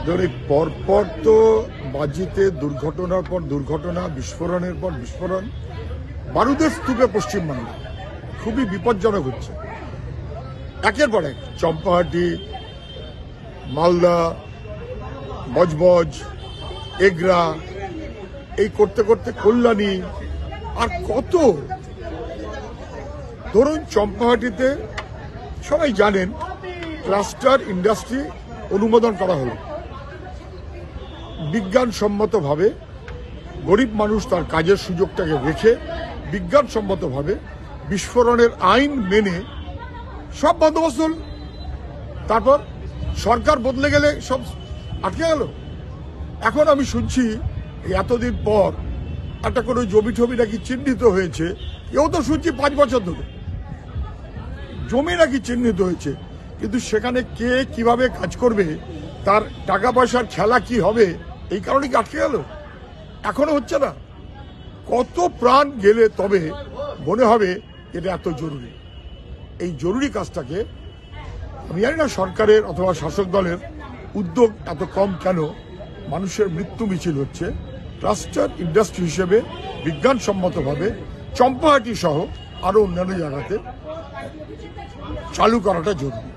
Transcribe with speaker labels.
Speaker 1: ধরে পরপর তো বাজিতে দুর্ঘটনার পর দুর্ঘটনা, বিস্ফোরণের পর বিস্ফোরণ, বারুদের স্তূপে পশ্চিমবাংলা খুবই বিপজ্জনক হচ্ছে। একের পর এক চম্পাহাটি, মালদা, বজবজ, এগরা, এই করতে করতে কল্যাণী, আর কত। ধরুন চম্পাহাটিতে সবাই জানেন ক্লাস্টার ইন্ডাস্ট্রি অনুমোদন করা হলো বিজ্ঞানসম্মতভাবে, গরিব মানুষ তার কাজের সুযোগটাকে রেখে বিজ্ঞানসম্মতভাবে বিস্ফোরণের আইন মেনে সব বন্দোবস্ত হল। তারপর সরকার বদলে গেলে সব আটকে গেল। এখন আমি শুনছি এতদিন পর একটা কোনো জমি টমি নাকি চিহ্নিত হয়েছে। এও তো শুনছি 5 বছর ধরে জমি নাকি চিহ্নিত হয়েছে, কিন্তু সেখানে কে কিভাবে কাজ করবে, তার টাকা পয়সার খেলা কি হবে, এই কারণে কি আটকে গেল? এখনো হচ্ছে না। কত প্রাণ গেলে তবে মনে হবে এটা এত জরুরি। এই জরুরি কাজটাকে আমি জানি না সরকারের অথবা শাসক দলের উদ্যোগ এত কম কেন। মানুষের মৃত্যু মিছিল হচ্ছে, ক্লাস্টার ইন্ডাস্ট্রি হিসেবে বিজ্ঞানসম্মতভাবে চম্পাহাটি সহ আরো অন্যান্য জায়গাতে চালু করাটা জরুরি।